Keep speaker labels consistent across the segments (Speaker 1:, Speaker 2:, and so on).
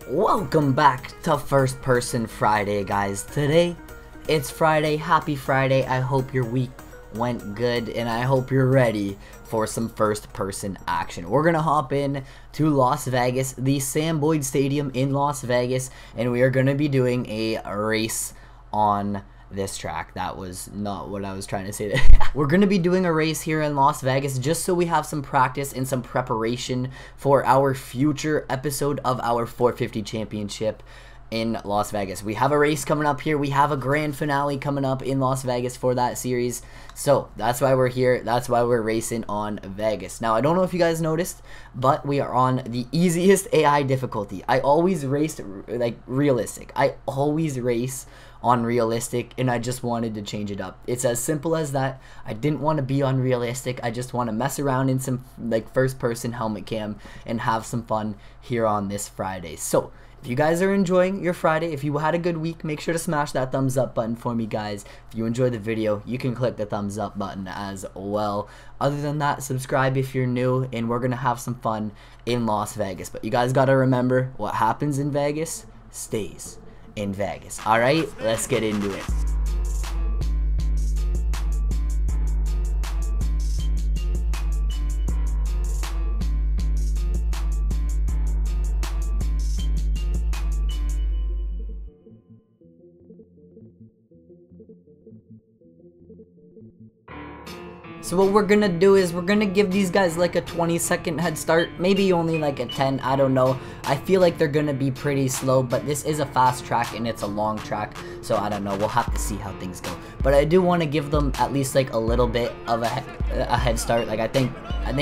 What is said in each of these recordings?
Speaker 1: Welcome back to First Person Friday, guys. Today, it's Friday. Happy Friday. I hope your week went good, and I hope you're ready for some first-person action. We're gonna hop in to Las Vegas, the Sam Boyd Stadium in Las Vegas, and we are gonna be doing a race on this track. That was not what I was trying to say. We're gonna be doing a race here in Las Vegas just so we have some practice and some preparation for our future episode of our 450 championship in Las Vegas. We have a race coming up here. We have a grand finale coming up in Las Vegas for that series. So that's why we're here. That's why we're racing on Vegas. Now, I don't know if you guys noticed, but we are on the easiest AI difficulty. I always raced like realistic. I always race on realistic, and I just wanted to change it up. It's as simple as that. I didn't want to be on realistic. I just want to mess around in some like first person helmet cam and have some fun here on this Friday. So if you guys are enjoying your Friday, if you had a good week, make sure to smash that thumbs up button for me, guys. If you enjoyed the video, you can click the thumbs up button as well. Other than that, subscribe if you're new, and we're gonna have some fun in Las Vegas. But you guys gotta remember, what happens in Vegas stays in Vegas. Alright, let's get into it. So what we're gonna do is we're gonna give these guys like a 20-second head start, maybe only like a 10, I don't know. I feel like they're gonna be pretty slow, but this is a fast track and it's a long track, so I don't know, we'll have to see how things go. But I do want to give them at least like a little bit of a head start. Like I think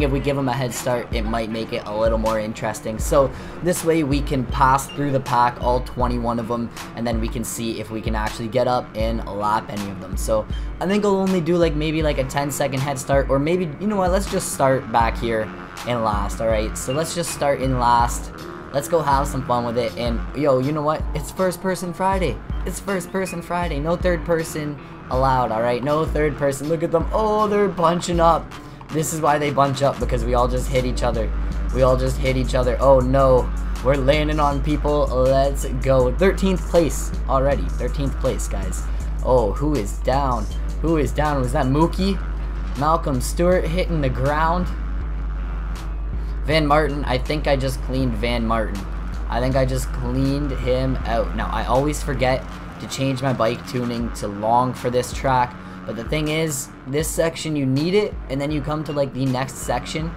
Speaker 1: if we give them a head start, it might make it a little more interesting. So this way we can pass through the pack, all 21 of them, and then we can see if we can actually get up and lap any of them. So I think I'll only do like maybe like a 10-second head start, or maybe, you know what, let's just start back here in last. Alright, so let's just start in last. Let's go have some fun with it. And yo, you know what, it's first person Friday. It's first person Friday. No third person allowed. Alright, no third person. Look at them. Oh, they're bunching up. This is why they bunch up, because we all just hit each other. We all just hit each other. Oh no, we're landing on people. Let's go. 13th place already. 13th place, guys. Oh, who is down? Who is down? Was that Mookie? Malcolm Stewart hitting the ground. Van Martin. I think I just cleaned Van Martin. I think I just cleaned him out. Now, I always forget to change my bike tuning to long for this track. But the thing is, this section you need it, and then you come to like the next section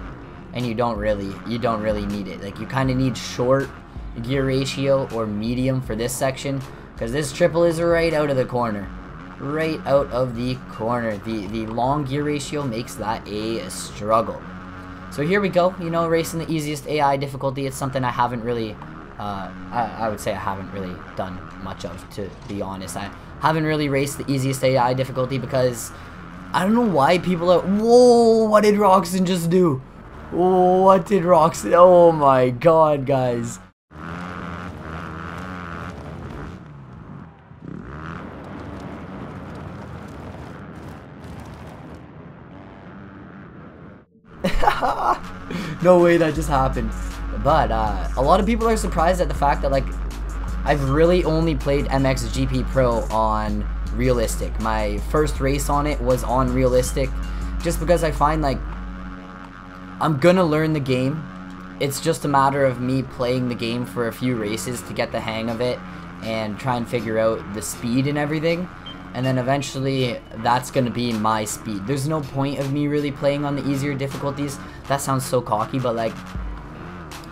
Speaker 1: and you don't really need it. Like you kind of need short gear ratio or medium for this section, because this triple is right out of the corner. Right out of the corner. The long gear ratio makes that a struggle. So here we go, you know, racing the easiest AI difficulty. It's something I haven't really, I would say I haven't really done much of, to be honest. I haven't really raced the easiest AI difficulty because I don't know why people are, whoa, what did Roxon just do? What did Roxon, oh my god, guys. No way that just happened. But a lot of people are surprised at the fact that like I've really only played MXGP Pro on realistic. My first race on it was on realistic, just because I find like I'm gonna learn the game. It's just a matter of me playing the game for a few races to get the hang of it and try and figure out the speed and everything. And then eventually that's gonna be my speed. There's no point of me really playing on the easier difficulties. That sounds so cocky, but like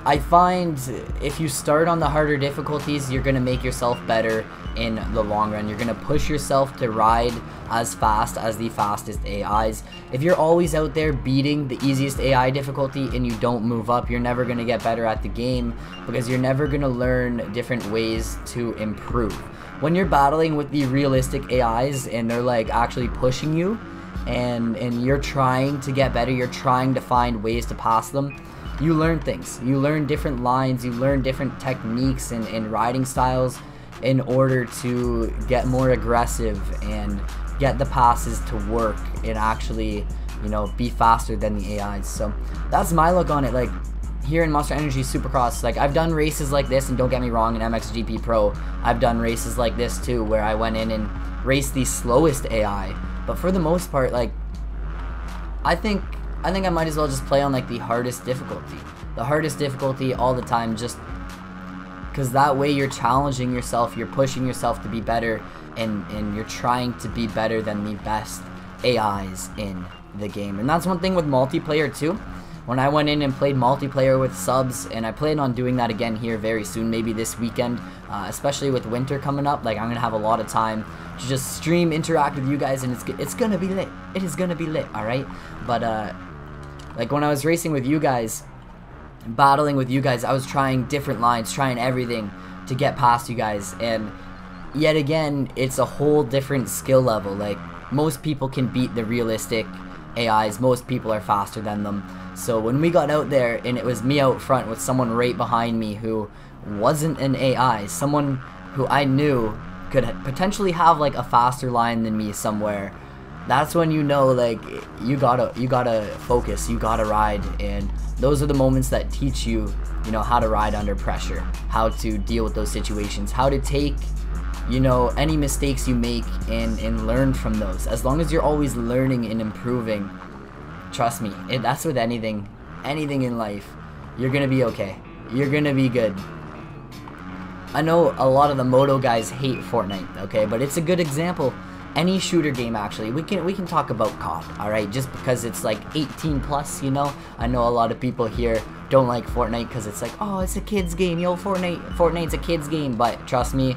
Speaker 1: I find if you start on the harder difficulties, you're gonna make yourself better in the long run. You're gonna push yourself to ride as fast as the fastest AIs. If you're always out there beating the easiest AI difficulty and you don't move up, you're never gonna get better at the game, because you're never gonna learn different ways to improve. When you're battling with the realistic AIs and they're like actually pushing you and you're trying to get better, you're trying to find ways to pass them, you learn things. You learn different lines, you learn different techniques and riding styles in order to get more aggressive and get the passes to work and actually, you know, be faster than the AIs. So that's my look on it. Like, here in Monster Energy Supercross, like, I've done races like this, and don't get me wrong, in MXGP Pro, I've done races like this too, where I went in and raced the slowest AI. But for the most part, like, I think I might as well just play on, like, the hardest difficulty. The hardest difficulty all the time, just because that way you're challenging yourself, you're pushing yourself to be better, and you're trying to be better than the best AIs in the game. And that's one thing with multiplayer too. When I went in and played multiplayer with subs, and I plan on doing that again here very soon, maybe this weekend, especially with winter coming up, like, I'm gonna have a lot of time to just stream, interact with you guys, and it's gonna be lit. It is gonna be lit, alright? But like, when I was racing with you guys, battling with you guys, I was trying different lines, trying everything to get past you guys, and yet again, it's a whole different skill level. Like, most people can beat the realistic AIs, most people are faster than them. So when we got out there and it was me out front with someone right behind me who wasn't an AI, someone who I knew could potentially have like a faster line than me somewhere, that's when you know, like, you gotta focus, you gotta ride. And those are the moments that teach you, you know, how to ride under pressure, how to deal with those situations, how to take, you know, any mistakes you make and learn from those. As long as you're always learning and improving, trust me, that's with anything in life, you're gonna be okay. You're gonna be good. I know a lot of the moto guys hate Fortnite, okay, but it's a good example. Any shooter game, actually, we can talk about COD, alright, just because it's like 18 plus, you know. I know a lot of people here don't like Fortnite because it's like, oh, it's a kid's game, yo, Fortnite's a kid's game. But trust me,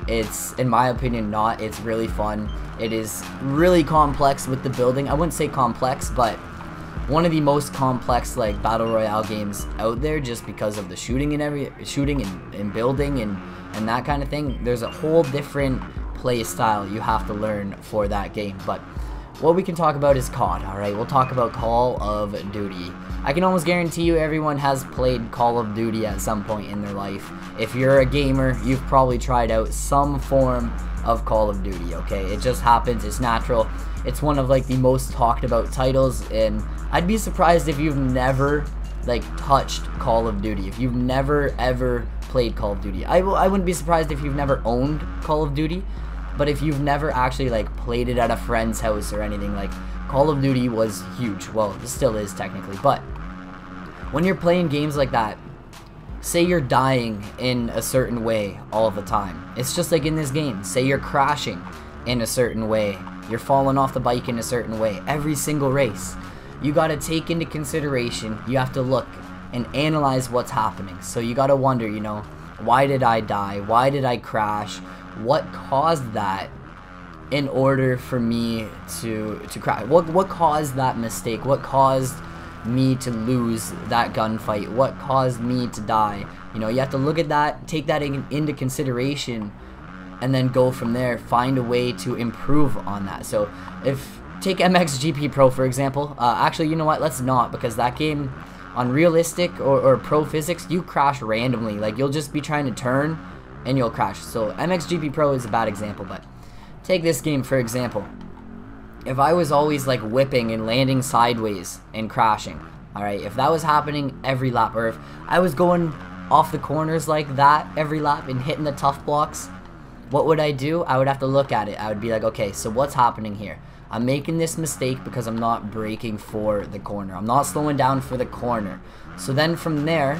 Speaker 1: it's, in my opinion, not. It's really fun. It is really complex with the building. I wouldn't say complex, but one of the most complex, like, battle royale games out there, just because of the shooting and building and that kind of thing. There's a whole different play style you have to learn for that game. But what we can talk about is COD, alright? We'll talk about Call of Duty. I can almost guarantee you everyone has played Call of Duty at some point in their life. If you're a gamer, you've probably tried out some form of Call of Duty, okay? It just happens, it's natural. It's one of, like, the most talked about titles, and I'd be surprised if you've never, like, touched Call of Duty. If you've never ever played Call of Duty. I wouldn't be surprised if you've never owned Call of Duty. But if you've never actually, like, played it at a friend's house or anything, like, Call of Duty was huge. Well, it still is technically. But when you're playing games like that, say you're dying in a certain way all the time. It's just like in this game. Say you're crashing in a certain way. You're falling off the bike in a certain way. Every single race. You gotta take into consideration, you have to look and analyze what's happening. So you gotta wonder, you know, why did I die? Why did I crash? What caused that in order for me to crash? What caused that mistake? What caused me to lose that gunfight? What caused me to die? You know, you have to look at that, take that into consideration, and then go from there, find a way to improve on that. So if, take MXGP Pro for example, actually, you know what, let's not, because that game on realistic or pro physics, you crash randomly. Like, you'll just be trying to turn and you'll crash. So MXGP Pro is a bad example, but take this game for example. If I was always, like, whipping and landing sideways and crashing, alright, if that was happening every lap, or if I was going off the corners like that every lap and hitting the tough blocks, what would I do? I would have to look at it. I would be like, okay, so what's happening here? I'm making this mistake because I'm not braking for the corner. I'm not slowing down for the corner. So then from there,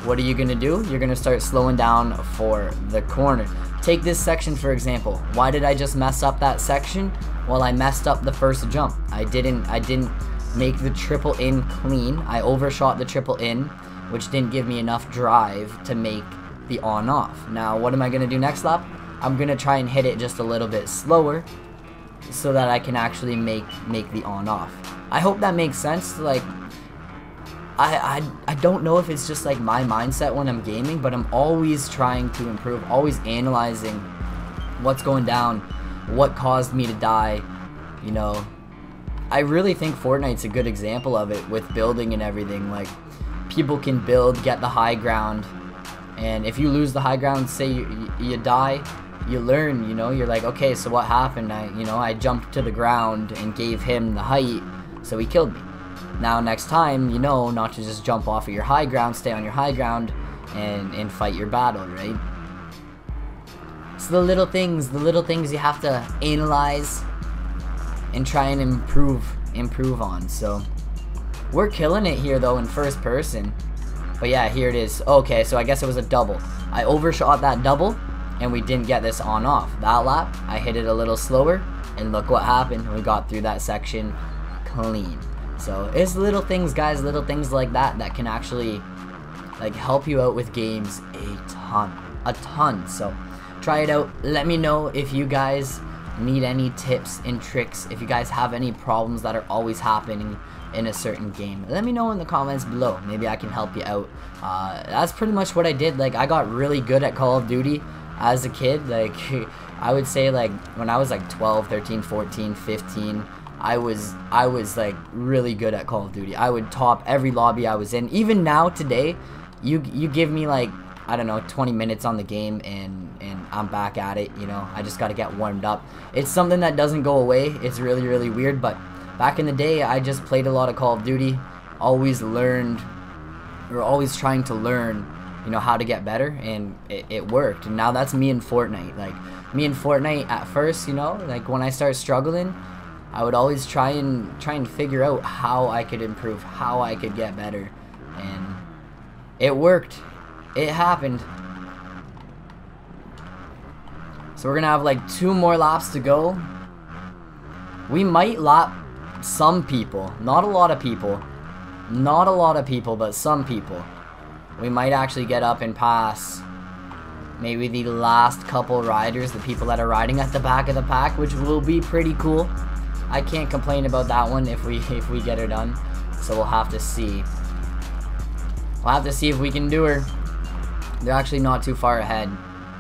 Speaker 1: what are you going to do? You're going to start slowing down for the corner. Take this section for example. Why did I just mess up that section? Well, I messed up the first jump. I didn't make the triple in clean. I overshot the triple in, which didn't give me enough drive to make the on off. Now, what am I going to do next lap? I'm going to try and hit it just a little bit slower so that I can actually make the on off. I hope that makes sense. Like, I don't know if it's just like my mindset when I'm gaming, but I'm always trying to improve, always analyzing what's going down, what caused me to die, you know. I really think Fortnite's a good example of it with building and everything. Like, people can build, get the high ground, and if you lose the high ground, say you die, you learn, you know. You're like, okay, so what happened? I jumped to the ground and gave him the height, so he killed me. Now next time, you know not to just jump off of your high ground, stay on your high ground, and fight your battle, right? It's the little things you have to analyze and try and improve on. So we're killing it here though in first person. But yeah, here it is. Okay, so I guess it was a double. I overshot that double and we didn't get this on off. That lap, I hit it a little slower and look what happened. We got through that section clean. So it's little things, guys, little things like that that can actually like help you out with games a ton. So try it out. Let me know if you guys need any tips and tricks, if you guys have any problems that are always happening in a certain game. Let me know in the comments below. Maybe I can help you out. That's pretty much what I did. Like, I got really good at Call of Duty as a kid. Like, I would say like when I was like 12, 13, 14, 15, I was like really good at Call of Duty. I would top every lobby I was in. Even now today, you give me like, I don't know, 20 minutes on the game and I'm back at it, you know. I just got to get warmed up. It's something that doesn't go away. It's really, really weird, but back in the day, I just played a lot of Call of Duty, always learned, or always trying to learn, you know, how to get better, and it worked. And now that's me in Fortnite. Like, me in Fortnite at first, you know, like when I started struggling, I would always try and figure out how I could improve, how I could get better, and it worked. It happened. So we're gonna have like 2 more laps to go. We might lap some people, not a lot of people, but some people. We might actually get up and pass maybe the last couple riders, the people that are riding at the back of the pack, which will be pretty cool. I can't complain about that one if we get her done. So we'll have to see. We'll have to see if we can do her. They're actually not too far ahead.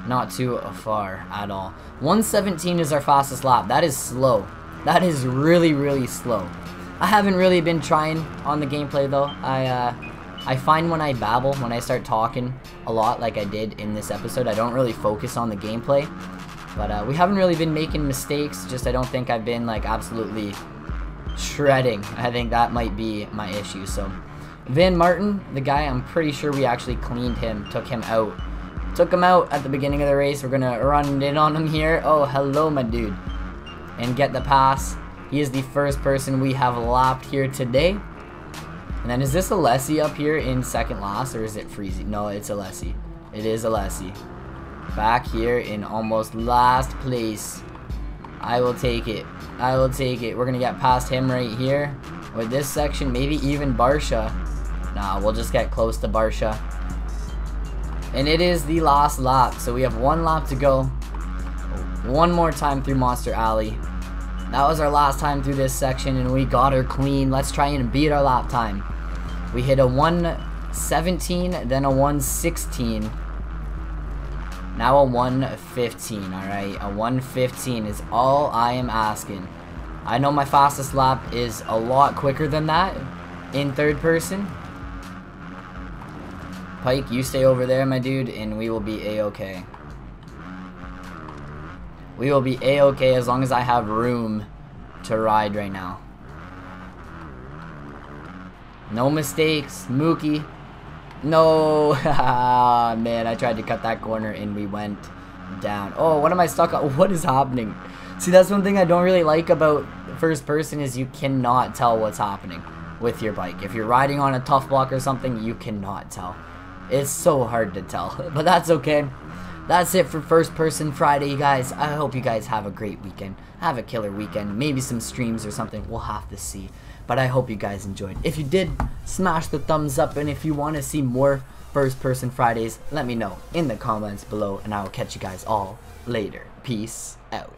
Speaker 1: Not too far at all. 117 is our fastest lap. That is slow. That is really, really slow. I haven't really been trying on the gameplay though. I find when I babble, when I start talking a lot like I did in this episode, I don't really focus on the gameplay. But we haven't really been making mistakes. Just I don't think I've been like absolutely shredding. I think that might be my issue. So Van Martin, the guy, I'm pretty sure we actually cleaned him, took him out. Took him out at the beginning of the race. We're gonna run in on him here. Oh, hello, my dude. And get the pass. He is the first person we have lapped here today. And then is this Alessi up here in second last, or is it Freezy? No, it's Alessi. It is Alessi. Back here in almost last place. I will take it. I will take it. We're gonna get past him right here. With this section, maybe even Barsha. Nah, we'll just get close to Barsha. And it is the last lap, so we have 1 lap to go. One more time through Monster Alley. That was our last time through this section, and we got her clean. Let's try and beat our lap time. We hit a 1:17, then a 1:16. Now a 1:15, alright? A 1:15 is all I am asking. I know my fastest lap is a lot quicker than that in third person. Pike, you stay over there, my dude, and we will be a-okay. We will be a-okay as long as I have room to ride right now. No mistakes, Mookie. No, man, I tried to cut that corner and we went down. Oh, what am I stuck on? What is happening? See, that's one thing I don't really like about first person is you cannot tell what's happening with your bike. If you're riding on a tough block or something, you cannot tell. It's so hard to tell, but that's okay. That's it for First Person Friday, you guys. I hope you guys have a great weekend. Have a killer weekend. Maybe some streams or something. We'll have to see. But I hope you guys enjoyed. If you did, smash the thumbs up. And if you want to see more First Person Fridays, let me know in the comments below. And I will catch you guys all later. Peace out.